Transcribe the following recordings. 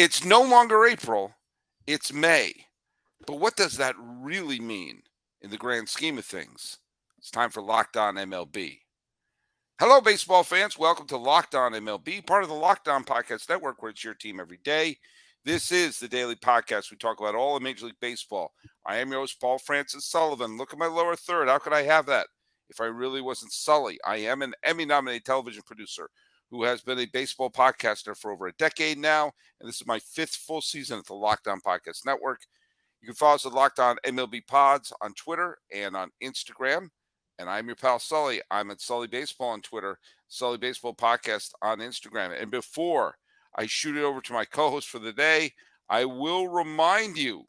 It's no longer April, it's May. But what does that really mean in the grand scheme of things? It's time for Locked On MLB. Hello, baseball fans. Welcome to Locked On MLB, part of the Locked On Podcast Network, where it's your team every day. This is the daily podcast. We talk about all of Major League Baseball. I am your host, Paul Francis Sullivan. Look at my lower third. How could I have that if I really wasn't Sully? I am an Emmy-nominated television producer who has been a baseball podcaster for over a decade now, and this is my fifth full season at the Locked On Podcast Network. You can follow us at Locked On MLB Pods on Twitter and on Instagram. And I'm your pal Sully. I'm at Sully Baseball on Twitter, Sully Baseball Podcast on Instagram. And before I shoot it over to my co-host for the day, I will remind you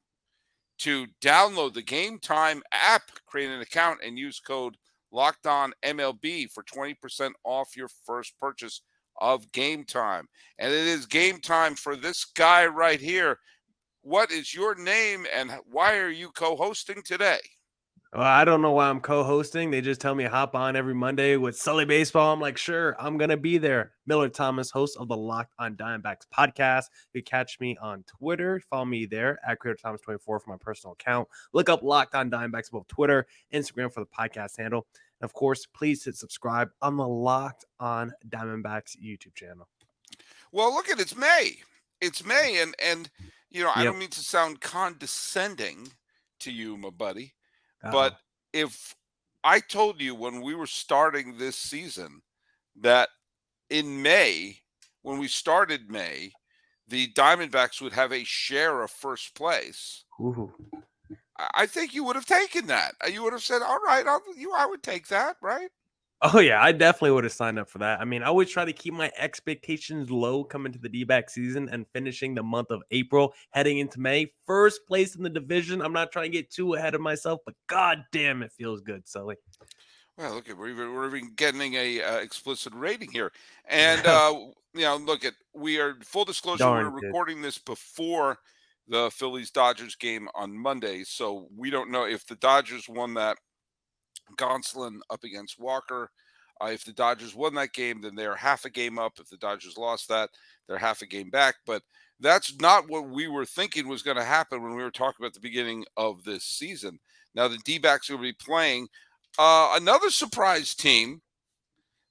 to download the GameTime app, create an account, and use code LOCKEDONMLB for 20% off your first purchase of GameTime. And it is game time for this guy right here. What is your name and why are you co-hosting today? Well, I don't know why I'm co-hosting. They just tell me to hop on every Monday with Sully Baseball. I'm like, sure, I'm going to be there. Miller Thomas, host of the Locked on Diamondbacks podcast. You catch me on Twitter. Follow me there at CreatorThomas24 for my personal account. Look up Locked on Diamondbacks both Twitter, Instagram for the podcast handle. And of course, please hit subscribe on the Locked on Diamondbacks YouTube channel. Well, look at it's May. It's May, and you know, I Yep. don't mean to sound condescending to you, my buddy, Uh-oh. but if I told you when we were starting this season that in May, when we started May, the Diamondbacks would have a share of first place, Ooh. I think you would have taken that. You would have said, "All right, I would take that," right? Oh, yeah, I definitely would have signed up for that. I mean, I always try to keep my expectations low coming to the D-back season and finishing the month of April, heading into May. First place in the division. I'm not trying to get too ahead of myself, but god damn, it feels good, Sully. Well, look, we're even getting a explicit rating here, and you know, look at we are full disclosure. We're Darn good. recording this before the Phillies Dodgers game on Monday, so we don't know if the Dodgers won that Gonsolin up against Walker. If the Dodgers won that game, then they're half a game up. If the Dodgers lost that, they're half a game back. But that's not what we were thinking was going to happen when we were talking about the beginning of this season. Now the D-backs are going to be playing another surprise team.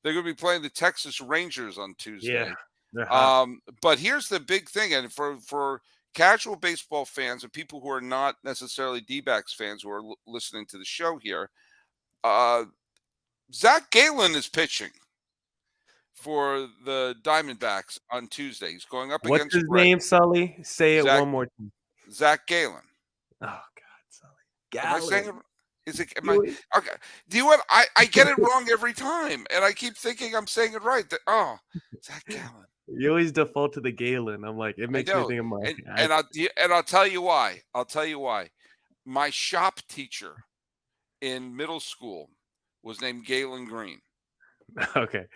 They're going to be playing the Texas Rangers on Tuesday. Yeah, they're hot. But here's the big thing, and for casual baseball fans and people who are not necessarily D-backs fans who are listening to the show here, Zac Gallen is pitching for the Diamondbacks on Tuesday. He's going up What's against his name, Sully? Say it Zac one more time. Zac Gallen. Oh, God, Sully. Am I saying it? Gallen. Is it? Am I okay? Do you know what? I get it wrong every time, and I keep thinking I'm saying it right. Zac Gallen. You always default to the Galen. I'm like, it I makes me know, think of my and I'll tell you why. I'll tell you why. My shop teacher in middle school was named Galen Green. Okay.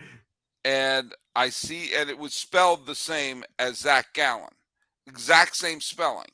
And it was spelled the same as Zac Gallen, exact same spelling.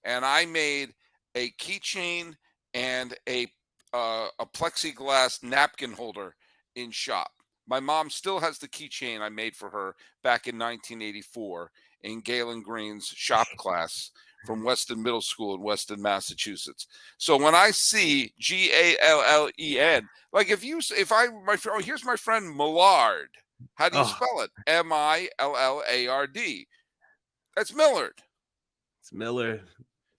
And I made a keychain and a plexiglass napkin holder in shop. My mom still has the keychain I made for her back in 1984 in Galen Green's shop class from Weston Middle School in Weston, Massachusetts. So when I see Gallen, like here's my friend Millard. How do you spell it? Millard. That's Millard. It's Miller.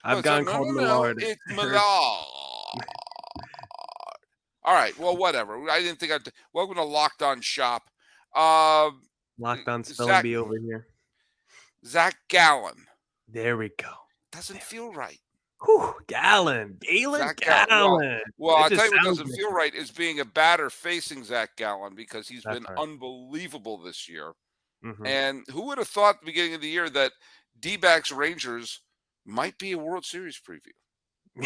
I've gone called Millard. It's Millard. All right. Well, whatever. I didn't think I'd. Welcome to Locked On Shop. Locked On Spelling Bee over here. Zac Gallen. There we go. Doesn't feel right. Whew, Gallen. Gallen. Well, I'll tell you what doesn't feel right is being a batter facing Zac Gallen because he's been unbelievable this year. Mm-hmm. And who would have thought at the beginning of the year that D-backs Rangers might be a World Series preview?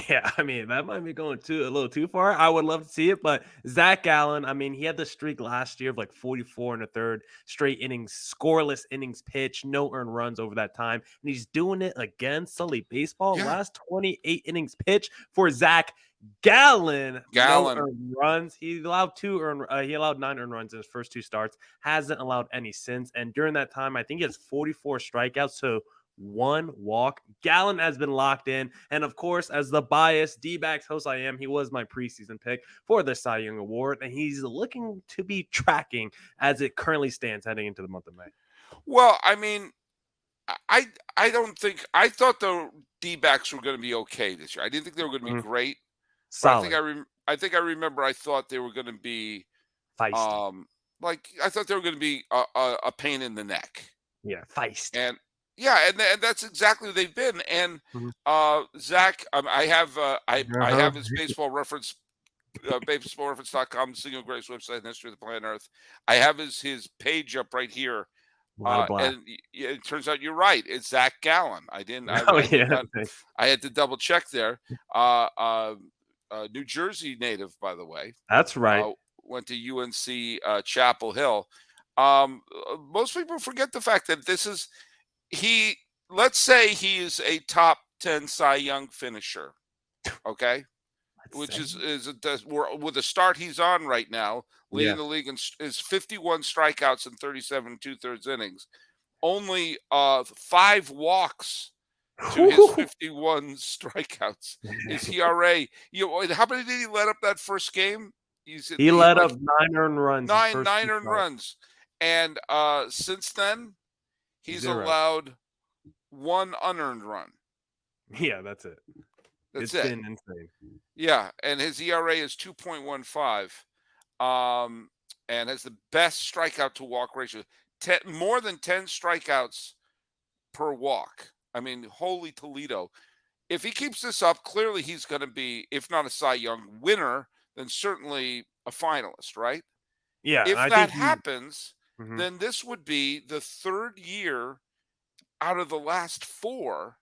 Yeah, I mean, that might be going a little too far. I would love to see it, but Zac Gallen, I mean, he had the streak last year of like 44 and a third straight innings, scoreless innings pitched, no earned runs over that time. And he's doing it again. Sully Baseball, last 28 innings pitched for Zac Gallen. No earned runs. He allowed 9 earned runs in his first two starts. Hasn't allowed any since. And during that time, I think he has 44 strikeouts. So 1 walk. Gallen has been locked in. And of course, as the biased D-backs host I am, he was my preseason pick for the Cy Young Award. And he's looking to be tracking as it currently stands heading into the month of May. Well, I mean, I don't think I thought the D-backs were going to be okay this year. I didn't think they were going to be Mhm. great, but Solid, I think I remember I thought they were going to be feisty. um like I thought they were going to be a pain in the neck. Yeah, feisty. And yeah, and that's exactly what they've been. And Mhm. Zach, I Uh-huh. have his baseball reference, baseballreference.com, the single greatest website in the history of the planet Earth. I have his page up right here. A lot of black. And it turns out you're right. It's Zac Gallen. Oh, I did yeah. not. I had to double check there. Uh, uh, New Jersey native, by the way. That's right. Uh, Went to UNC Chapel Hill. Most people forget the fact that this is he. Let's say he is a top 10 Cy Young finisher. Okay, Let's which say. with the start he's on right now, leading Yeah. the league is 51 strikeouts and 37 2/3 innings. Only 5 walks to his 51 strikeouts. His ERA, how many did he let up that first game? He He let like up 9 earned runs his first nine 2 earned starts. runs, and since then he's 0. allowed 1 unearned run. Yeah, that's it. That's It's it. been insane. Yeah, and his ERA is 2.15, and has the best strikeout to walk ratio. More than 10 strikeouts per walk. I mean, holy Toledo. If he keeps this up, clearly he's going to be, if not a Cy Young winner, then certainly a finalist, right? Yeah, and If I that think he happens, mhm. then this would be the 3rd year out of the last 4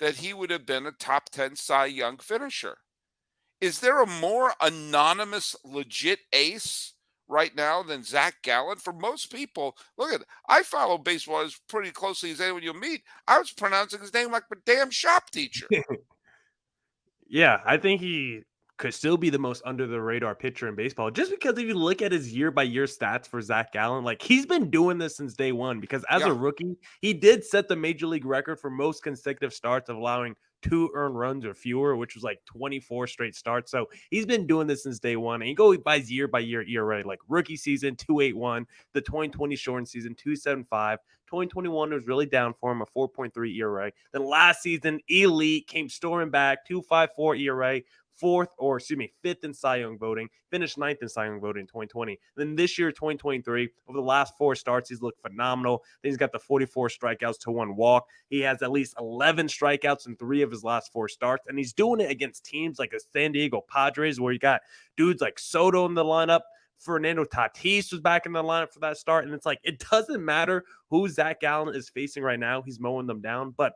that he would have been a top 10 Cy Young finisher. Is there a more anonymous, legit ace right now than Zac Gallen? For most people, look at I follow baseball as pretty closely as anyone you'll meet. I was pronouncing his name like a damn shop teacher. Yeah, I think he could still be the most under the radar pitcher in baseball just because if you look at his year by year stats for Zac Gallen, like he's been doing this since day one. Because as a Yeah. rookie, he did set the major league record for most consecutive starts of allowing 2 earned runs or fewer, which was like 24 straight starts. So he's been doing this since day one. And you go by year ERA, like rookie season 2.81, the 2020 shortened season 2.75. 2021 was really down for him, a 4.3 ERA. Then last season, elite, came storming back, 2.54 ERA, fifth in Cy Young voting, finished ninth in Cy Young voting in 2020. Then this year, 2023, over the last 4 starts, he's looked phenomenal. Then he's got the 44 strikeouts to 1 walk. He has at least 11 strikeouts in 3 of his last 4 starts, and he's doing it against teams like the San Diego Padres, where you got dudes like Soto in the lineup. Fernando Tatis was back in the lineup for that start. And it's like, it doesn't matter who Zac Gallen is facing right now. He's mowing them down. But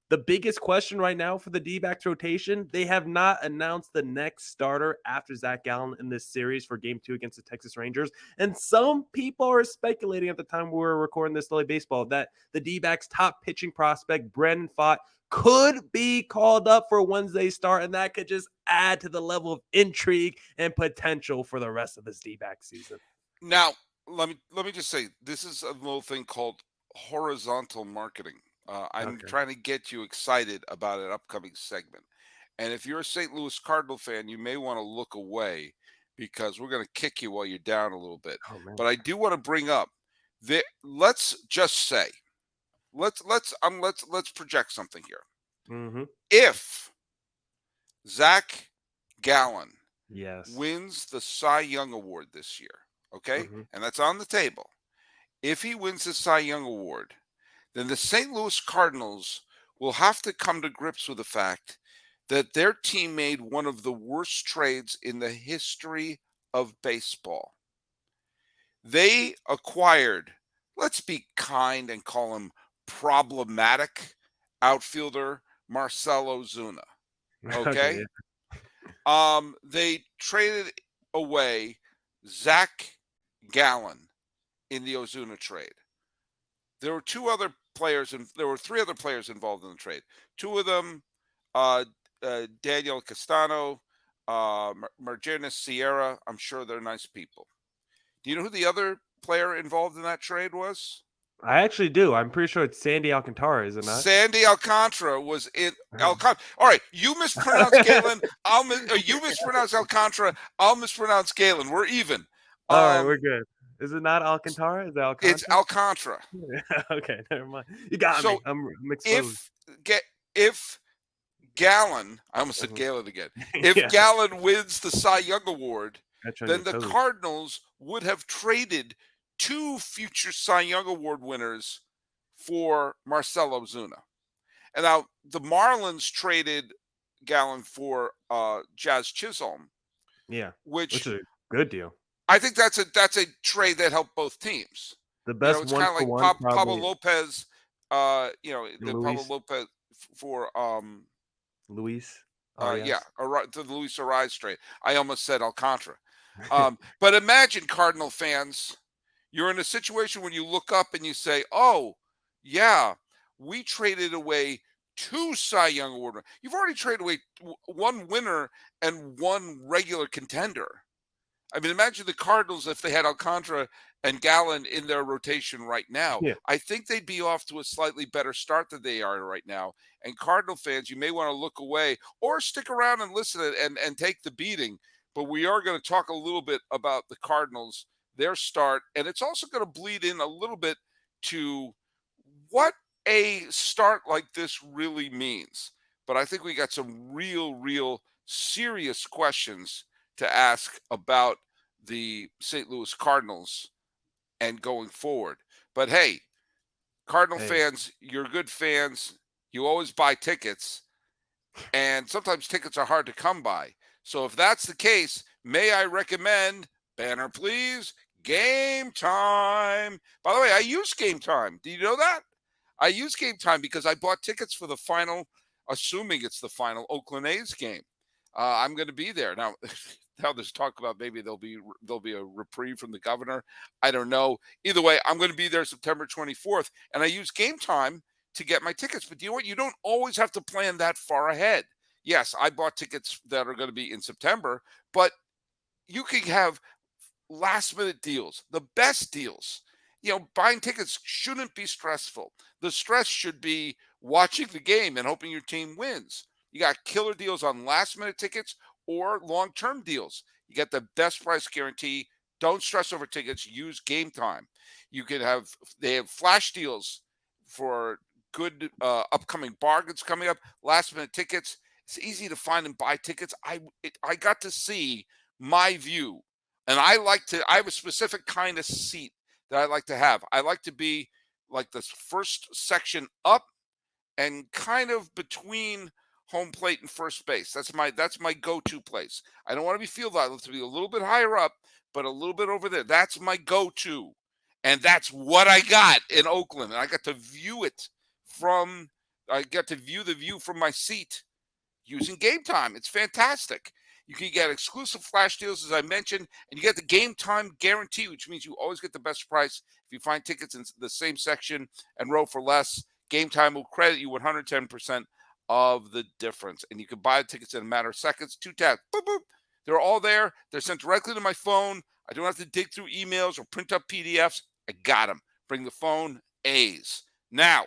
the biggest question right now for the D-backs rotation, they have not announced the next starter after Zac Gallen in this series for game 2 against the Texas Rangers. And some people are speculating at the time we were recording this Sully Baseball that the D-backs top pitching prospect, Brandon Pfaadt, could be called up for Wednesday's start, and that could just add to the level of intrigue and potential for the rest of this D-back season. Now, let me just say this is a little thing called horizontal marketing. I'm Okay. trying to get you excited about an upcoming segment. And if you're a St. Louis Cardinal fan, you may want to look away because we're going to kick you while you're down a little bit. Oh man. But I do want to bring up that let's just say let's project something here. Mm-hmm. If Zach Gallen Yes. wins the Cy Young Award this year, okay, Mm-hmm. and that's on the table. If he wins the Cy Young Award, then the St. Louis Cardinals will have to come to grips with the fact that their team made one of the worst trades in the history of baseball. They acquired, let's be kind and call him problematic outfielder Marcell Ozuna. Okay. Okay. They traded away Zac Gallen in the Ozuna trade. There were 3 other players involved in the trade. 2 of them, uh, Daniel Castano, Margenis Sierra. I'm sure they're nice people. Do you know who the other player involved in that trade was? I actually do. I'm pretty sure it's Sandy Alcantara, is it not? Sandy Alcantara was in Alcantara. All right, you mispronounce Galen. You mispronounce Alcantara. I'll mispronounce Galen. We're even. All right, we're Um, good. Is it not Alcantara? Is it it's Alcantara? Alcantara. Okay, never mind. You got So me. I'm exposed. if if Gallen, I almost said Mhm. Galen again. If Yeah, Gallen wins the Cy Young Award, got you on your then the toes. Cardinals would have traded two future Cy Young Award winners for Marcell Ozuna. And now the Marlins traded Gallen for Jazz Chisholm, Yeah, which which is a good deal. I think that's a trade that helped both teams. The You know, best it's kind one of for like one Pablo probably Lopez. The Pablo Luis Lopez for Luis yeah, Arias. to the Luis Ariz trade. I almost said Alcantara. But imagine, Cardinal fans, you're in a situation when you look up and you say, "Oh, yeah, we traded away two Cy Young Award winners. You've already traded away one winner and one regular contender." I mean, imagine the Cardinals if they had Alcantara and Gallen in their rotation right now. Yeah. I think they'd be off to a slightly better start than they are right now. And Cardinal fans, you may want to look away or stick around and listen and take the beating. But we are going to talk a little bit about the Cardinals, their start, and it's also going to bleed in a little bit to what a start like this really means. But I think we got some real serious questions to ask about the St. Louis Cardinals and going forward. But hey, Cardinal Hey, fans, you're good fans. You always buy tickets, and sometimes tickets are hard to come by. So if that's the case, may I recommend, banner please, Game Time. By the way, I use Game Time. Do you know that? I use Game Time because I bought tickets for the final, assuming it's the final Oakland A's game. I'm going to be there now. Now there's talk about maybe there'll be a reprieve from the governor. I don't know. Either way, I'm going to be there September 24th, and I use Game Time to get my tickets. But you know what? You don't always have to plan that far ahead. Yes, I bought tickets that are going to be in September, but you can have last minute deals, the best deals. Buying tickets shouldn't be stressful. The stress should be watching the game and hoping your team wins. You got killer deals on last minute tickets or long term deals. You get the best price guarantee. Don't stress over tickets. Use Game Time. They have flash deals for good upcoming bargains coming up. Last minute tickets. It's easy to find and buy tickets. I got to see my view, and I have a specific kind of seat that I like to have. I like to be like this first section up and kind of between home plate and first base. That's my go-to place. I don't want to be field out. I like to be a little bit higher up, but a little bit over there. That's my go-to. And that's what I got in Oakland. And I got to view the view from my seat using Game Time. It's fantastic. You can get exclusive flash deals, as I mentioned, and you get the Game Time guarantee, which means you always get the best price. If you find tickets in the same section and row for less, Game Time will credit you 110% of the difference. And you can buy tickets in a matter of seconds. Two taps, boop, boop. They're all there. They're sent directly to my phone. I don't have to dig through emails or print up PDFs. I got them. Bring the phone, A's. Now,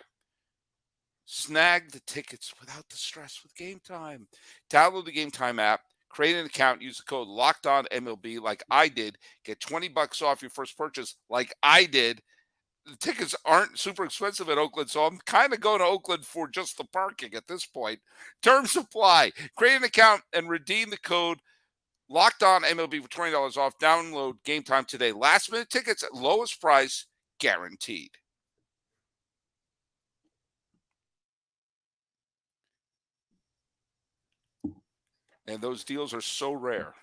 snag the tickets without the stress with Game Time. Download the Game Time app, create an account, use the code Locked On MLB like I did. Get $20 off your first purchase like I did. The tickets aren't super expensive at Oakland, so I'm kind of going to Oakland for just the parking at this point. Terms apply. Create an account and redeem the code Locked On MLB for $20 off. Download Game Time today. Last minute tickets at lowest price guaranteed. And those deals are so rare.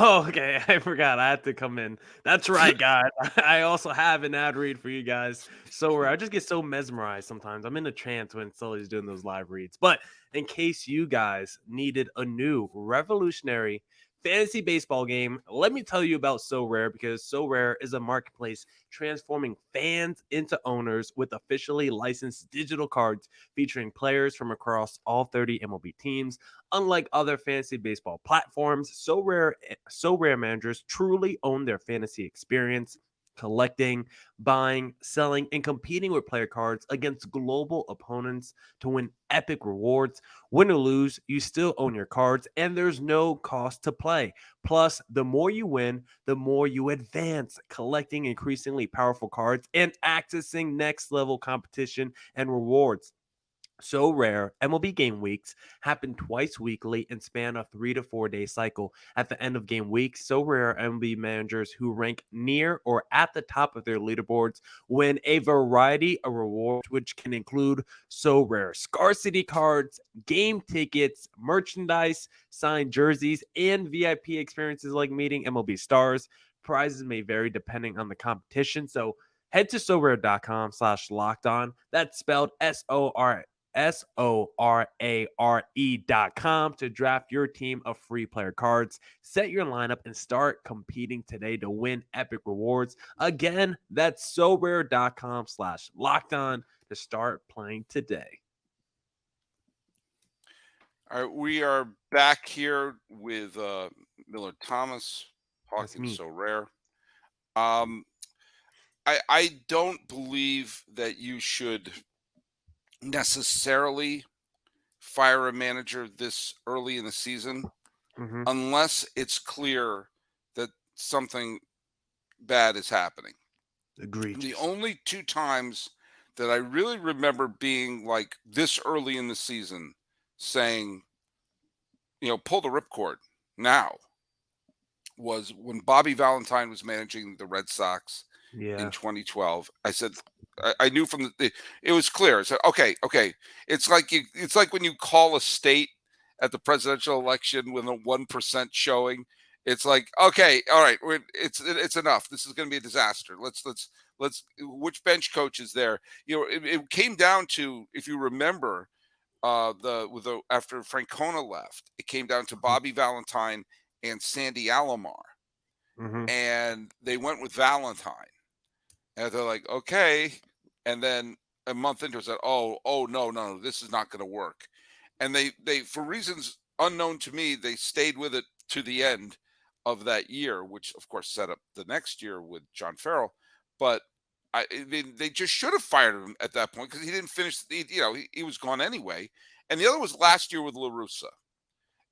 Oh, okay. I forgot. I had to come in. That's right, guys. I also have an ad read for you guys. So where I just get so mesmerized sometimes. I'm in a trance when Sully's doing those live reads. But in case you guys needed a new revolutionary fantasy baseball game, let me tell you about So Rare, because So Rare is a marketplace transforming fans into owners with officially licensed digital cards featuring players from across all 30 MLB teams. Unlike other fantasy baseball platforms, So Rare managers truly own their fantasy experience. collecting, buying, selling, and competing with player cards against global opponents to win epic rewards. Win or lose, you still own your cards, and there's no cost to play. Plus, the more you win, the more you advance, collecting increasingly powerful cards and accessing next level competition and rewards. So rare, MLB game weeks happen twice weekly and span a 3 to 4 day cycle. At the end of game week, so rare MLB managers who rank near or at the top of their leaderboards win a variety of rewards, which can include so rare scarcity cards, game tickets, merchandise, signed jerseys, and VIP experiences like meeting MLB stars. Prizes may vary depending on the competition. So head to sorare.com/locked on. That's spelled SORARE.com to draft your team of free player cards. Set your lineup and start competing today to win epic rewards. Again, that's SoRare.com/locked on to start playing today. All right, we are back here with Miller Thomas That's talking me. so rare. Um, I don't believe that you should necessarily fire a manager this early in the season Mm-hmm. unless it's clear that something bad is happening. The Egregious. only two times that I really remember being like this early in the season saying, pull the ripcord now was when Bobby Valentine was managing the Red Sox in Yeah. 2012. I said, I knew from it was clear. I said, okay. It's like when you call a state at the presidential election with a 1% showing. It's like, okay, all right, it's enough. This is going to be a disaster. Let's. Which bench coach is there? It came down to, if you remember, after Francona left, it came down to Bobby Valentine and Sandy Alomar, Mm-hmm. and they went with Valentine. And they're like, okay. And then a month into it, said, oh, no, this is not going to work. And they, for reasons unknown to me, they stayed with it to the end of that year, which of course set up the next year with John Farrell. But they just should have fired him at that point because he didn't finish. He was gone anyway. And the other was last year with La Russa.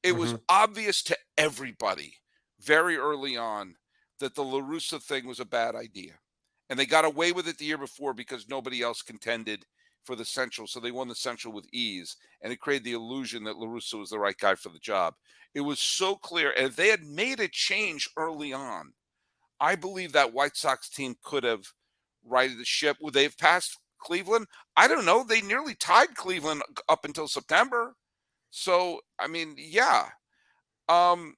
It was Mm-hmm. obvious to everybody very early on that the La Russa thing was a bad idea. And they got away with it the year before because nobody else contended for the Central. So they won the Central with ease. And it created the illusion that La Russa was the right guy for the job. It was so clear. And if they had made a change early on, I believe that White Sox team could have righted the ship. Would they have passed Cleveland? I don't know. They nearly tied Cleveland up until September. So, I mean, yeah. Um,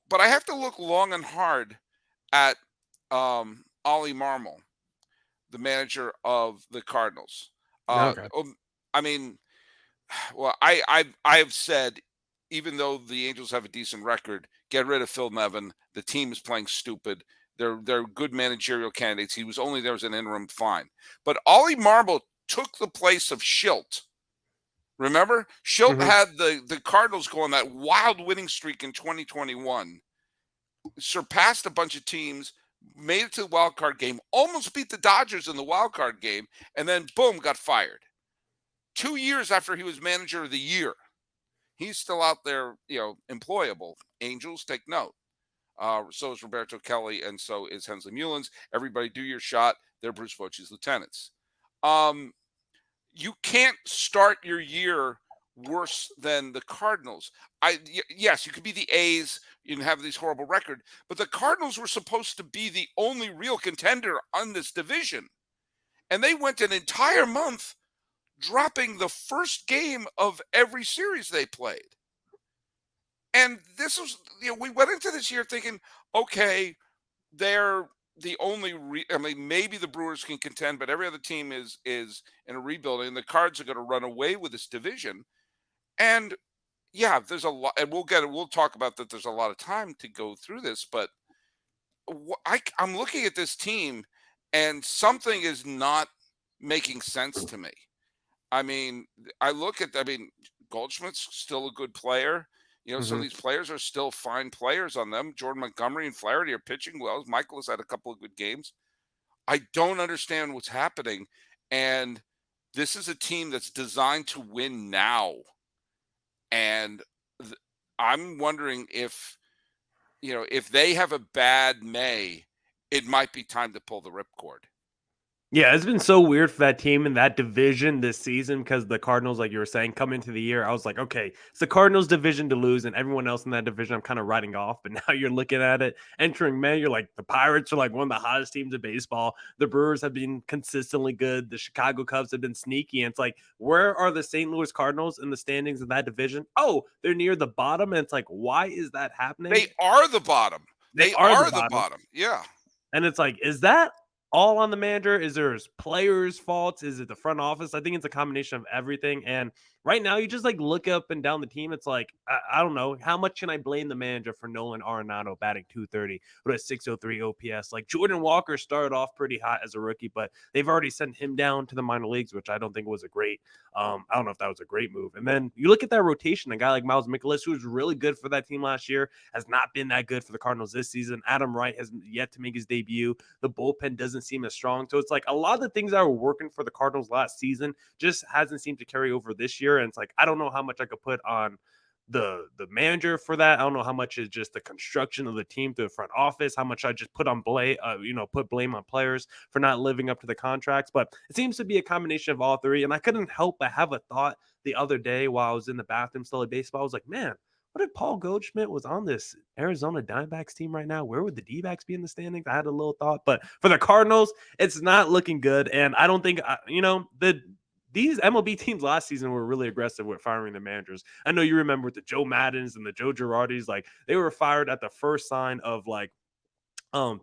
but I have to look long and hard at Ollie Marmol, the manager of the Cardinals. Uh, Okay. um, I mean, well, I have said, even though the Angels have a decent record, get rid of Phil Nevin. The team is playing stupid. They're good managerial candidates. He was only there as an interim, fine. But Ollie Marmol took the place of Schilt. Remember, Schilt Mm-hmm. had the Cardinals go on that wild winning streak in 2021, surpassed a bunch of teams, made it to the wild card game, almost beat the Dodgers in the wild card game, and then boom, got fired. 2 years after he was manager of the year, he's still out there, employable. Angels, take note. So is Roberto Kelly, and so is Hensley Mullins. Everybody, do your shot. They're Bruce Bochy's lieutenants. Um, you can't start your year worse than the Cardinals. Yes, you could be the A's and have this horrible record, but the Cardinals were supposed to be the only real contender on this division, and they went an entire month dropping the first game of every series they played. And this was, we went into this year thinking, okay, they're the only. I mean, maybe the Brewers can contend, but every other team is in a rebuilding. And the Cards are going to run away with this division. And yeah, there's a lot, and we'll get it. We'll talk about that. There's a lot of time to go through this, but I'm looking at this team, and something is not making sense to me. I mean, Goldschmidt's still a good player. Some of Mm-hmm. these players are still fine players on them. Jordan Montgomery and Flaherty are pitching well. Michaelis had a couple of good games. I don't understand what's happening. And this is a team that's designed to win now. And th- I'm wondering if, if they have a bad May, it might be time to pull the ripcord. Yeah, it's been so weird for that team in that division this season because the Cardinals, like you were saying, come into the year. I was like, okay, it's the Cardinals' division to lose, and everyone else in that division I'm kind of writing off. But now you're looking at it, entering May, you're like, the Pirates are like one of the hottest teams in baseball. The Brewers have been consistently good. The Chicago Cubs have been sneaky. And it's like, where are the St. Louis Cardinals in the standings of that division? Oh, they're near the bottom. And it's like, why is that happening? They are the bottom. They They are the are the bottom. bottom. Yeah. And it's like, is that all on the manager? Is there players' faults? Is it the front office? I think it's a combination of everything. And right now, you just like look up and down the team. It's like, I don't know. How much can I blame the manager for Nolan Arenado batting 230 with a 603 OPS? Like Jordan Walker started off pretty hot as a rookie, but they've already sent him down to the minor leagues, which I don't think was a great, I don't know if that was a great move. And then you look at that rotation, a guy like Miles Mikolas, who was really good for that team last year, has not been that good for the Cardinals this season. Adam Wright has yet to make his debut. The bullpen doesn't seem as strong. So it's like a lot of the things that were working for the Cardinals last season just hasn't seemed to carry over this year. And it's like, I don't know how much I could put on the manager for that. I don't know how much is just the construction of the team through the front office, how much I just put on blame, put blame on players for not living up to the contracts. But it seems to be a combination of all three. And I couldn't help but have a thought the other day while I was in the bathroom, Sully Baseball. I was like, man, what if Paul Goldschmidt was on this Arizona Diamondbacks team right now? Where would the D-backs be in the standings? I had a little thought, but for the Cardinals, it's not looking good. And I don't think, these MLB teams last season were really aggressive with firing the managers. I know you remember with the Joe Maddens and the Joe Girardis, like they were fired at the first sign of like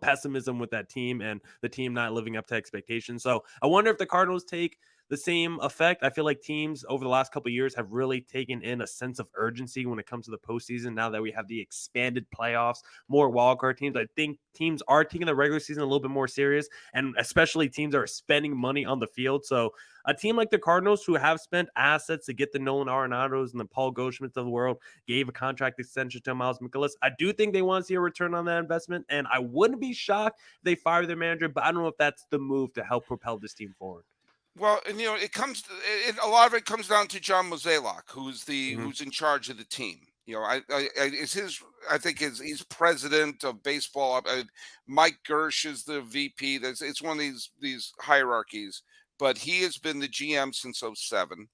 pessimism with that team and the team not living up to expectations. So I wonder if the Cardinals take the same effect. I feel like teams over the last couple of years have really taken in a sense of urgency when it comes to the postseason. Now that we have the expanded playoffs, more wildcard teams, I think teams are taking the regular season a little bit more serious, and especially teams that are spending money on the field. So a team like the Cardinals, who have spent assets to get the Nolan Arenados and the Paul Goldschmidts of the world, gave a contract extension to Miles Mikolas. I do think they want to see a return on that investment, and I wouldn't be shocked if they fire their manager, but I don't know if that's the move to help propel this team forward. Well, and a lot of it comes down to John Mozeliak, Mhm. who's in charge of the team. Is his I think he's president of baseball. Mike Gersh is the VP. It's one of these hierarchies, but he has been the GM since '07.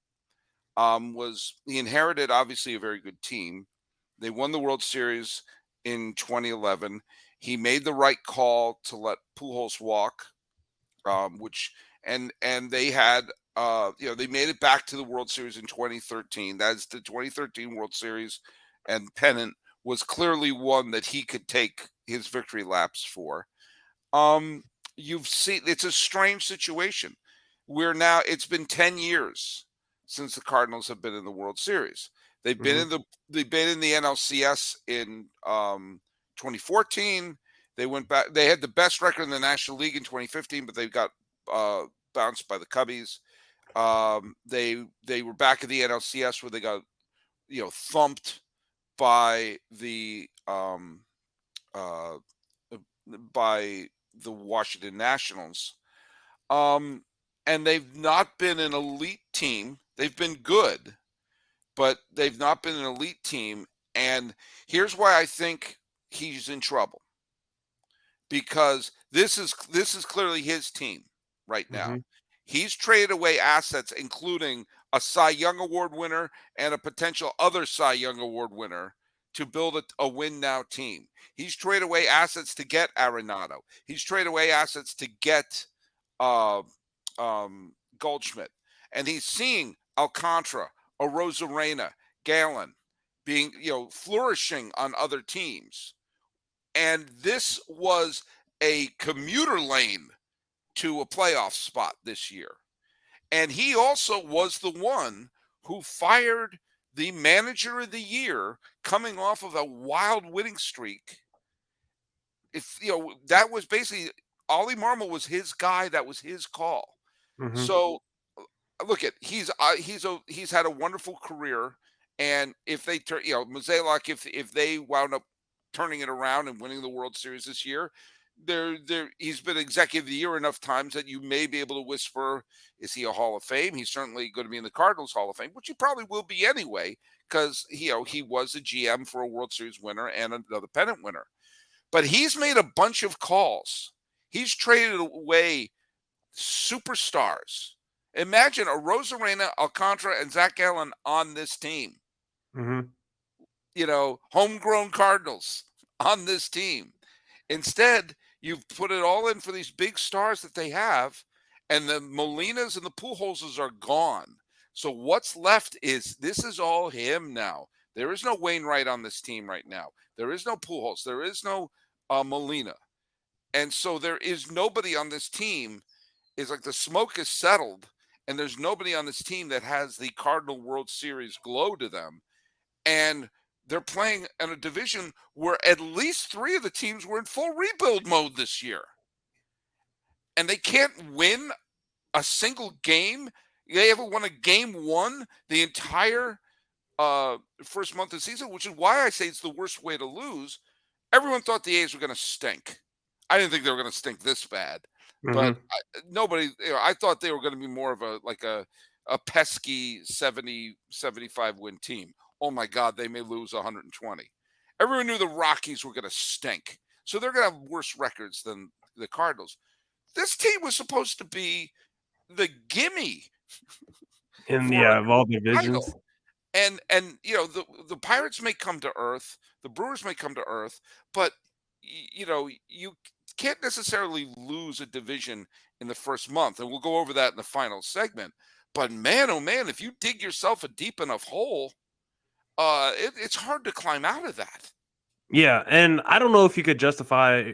Was he inherited obviously a very good team. They won the World Series in 2011. He made the right call to let Pujols walk, which and they had they made it back to the World Series in 2013. That's the 2013 World Series, and pennant was clearly one that he could take his victory laps for. Um, you've seen it's a strange situation. We're now it's been 10 years since the Cardinals have been in the World Series. They've been Mhm. in the NLCS in 2014. They went back. They had the best record in the National League in 2015, but they got uh, bounced by the Cubbies. They were back in the NLCS where they got thumped by uh, by the Washington Nationals. Um, and they've not been an elite team. They've been good, but they've not been an elite team. And here's why I think he's in trouble, because this is clearly his team right now. Mhm. He's traded away assets, including a Cy Young Award winner and a potential other Cy Young Award winner, to build a win now team. He's traded away assets to get Arenado. He's traded away assets to get uh, Goldschmidt, and he's seeing Alcantara, Arozarena, Gallen being flourishing on other teams, and this was a commuter lane to a playoff spot this year. And he also was the one who fired the manager of the year coming off of a wild winning streak. If that was basically Ollie Marmol was his guy, that was his call. Mhm. So look at he's had a wonderful career, and if they turn Mozeliak, if they wound up turning it around and winning the World Series this year, He's been executive of the year enough times that you may be able to whisper, is he a Hall of Fame? He's certainly going to be in the Cardinals Hall of Fame, which he probably will be anyway, because he was a GM for a World Series winner and another pennant winner. But he's made a bunch of calls. He's traded away superstars. Imagine a Rosarena, Alcantara, and Zac Gallen on this team. Mm-hmm. Homegrown Cardinals on this team. Instead, you've put it all in for these big stars that they have, and the Molinas and the Pujols are gone. So what's left is this is all him now. There is no Wainwright on this team right now. There is no Pujols. There is no Molina. And so there is nobody on this team. It's like the smoke is settled, and there's nobody on this team that has the Cardinal World Series glow to them. And they're playing in a division where at least 3 of the teams were in full rebuild mode this year. And they can't win a single game. They haven't won a game 1 the entire first month of the season, which is why I say it's the worst way to lose. Everyone thought the A's were going to stink. I didn't think they were going to stink this bad. But nobody, I thought they were going to be more of a pesky 70, 75 win team. Oh my God, they may lose 120. Everyone knew the Rockies were going to stink. So they're going to have worse records than the Cardinals. This team was supposed to be the gimme Of all divisions. title. And the Pirates may come to earth, the Brewers may come to earth, but you can't necessarily lose a division in the first month, and we'll go over that in the final segment. But man, oh man, if you dig yourself a deep enough hole, it's hard to climb out of that. Yeah, and I don't know if you could justify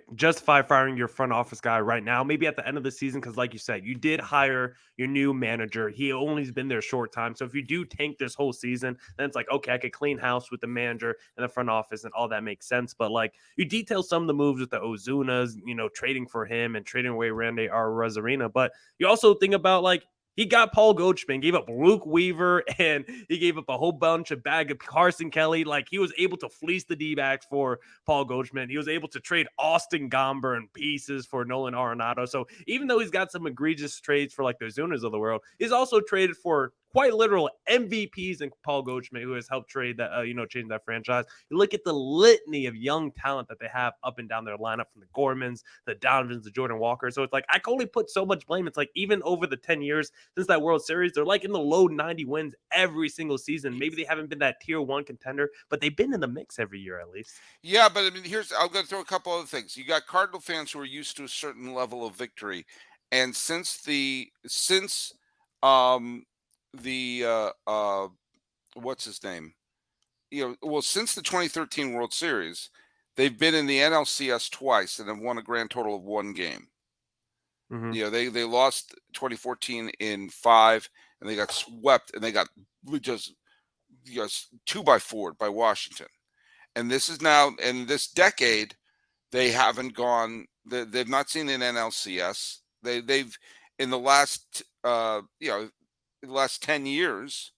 firing your front office guy right now, maybe at the end of the season, because like you said, you did hire your new manager. He only's been there a short time. So if you do tank this whole season, then it's like, okay, I could clean house with the manager and the front office, and all that makes sense. But like you detail some of the moves with the Ozunas, trading for him and trading away Randy Rosarena. But you also think about like he got Paul Goldschmidt, gave up Luke Weaver, and he gave up a whole bunch of bag of Carson Kelly. Like he was able to fleece the D-backs for Paul Goldschmidt. He was able to trade Austin Gomber in pieces for Nolan Arenado. So even though he's got some egregious trades for like the Zunas of the world, he's also traded for quite literal MVPs in Paul Goldschmidt, who has helped trade that, change that franchise. You look at the litany of young talent that they have up and down their lineup, from the Gormans, the Donovans, the Jordan Walker. So it's like, I can only put so much blame. It's like, even over the 10 years since that World Series, they're like in the low 90 wins every single season. Maybe they haven't been that tier 1 contender, but they've been in the mix every year at least. Yeah, but I mean, I'm going to throw a couple other things. You got Cardinal fans who are used to a certain level of victory, and since what's his name? Since the 2013 World Series, they've been in the NLCS twice and have won a grand total of 1 game. Mm-hmm. They lost 2014 in 5, and they got swept, and they got just 2-4 by Washington. And this is now in this decade, they haven't gone. They've not seen an NLCS. They've in the last the last 10 years,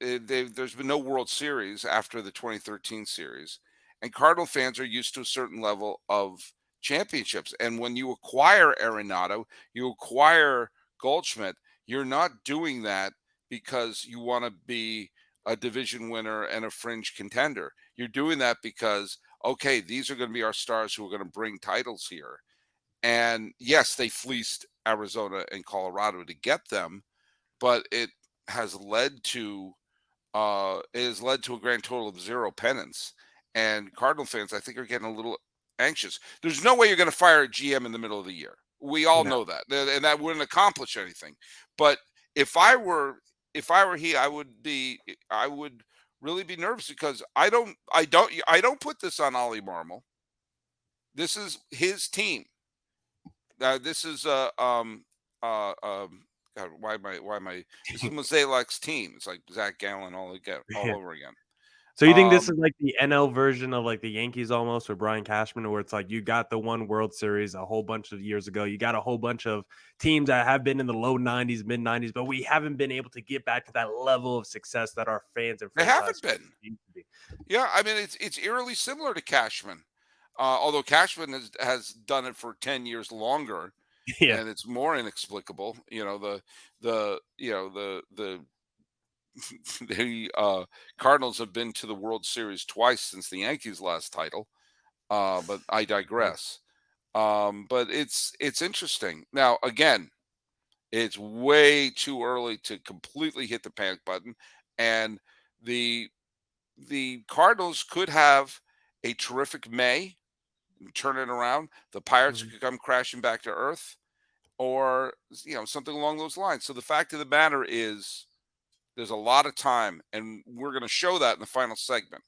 there's been no World Series after the 2013 series, and Cardinal fans are used to a certain level of championships. And when you acquire Arenado, you acquire Goldschmidt, you're not doing that because you want to be a division winner and a fringe contender. You're doing that because, okay, these are going to be our stars who are going to bring titles here. And yes, they fleeced Arizona and Colorado to get them, but it has led to a grand total of 0 pennants. And Cardinal fans, I think, are getting a little anxious. There's no way you're going to fire a GM in the middle of the year. We all know that, and that wouldn't accomplish anything. But if I were he, I would really be nervous, because I don't put this on Ollie Marmol. This is his team. This is God, why am I? This is Mozeliak's team. It's like Zac Gallen all over again. So you think this is like the NL version of like the Yankees almost with Brian Cashman, where it's like you got the one World Series a whole bunch of years ago. You got a whole bunch of teams that have been in the low 90s, mid 90s, but we haven't been able to get back to that level of success that our fans and They haven't franchise been. used to be. Yeah, I mean, it's eerily similar to Cashman. Although Cashman has done it for 10 years longer, Yeah. and it's more inexplicable. The the Cardinals have been to the World Series twice since the Yankees' last title. But I Right. digress. But it's interesting. Now, again, it's way too early to completely hit the panic button, and the the Cardinals could have a terrific May and turn it around. The Pirates Mhm. could come crashing back to earth, or something along those lines. So the fact of the matter is, there's a lot of time, and we're going to show that in the final segment.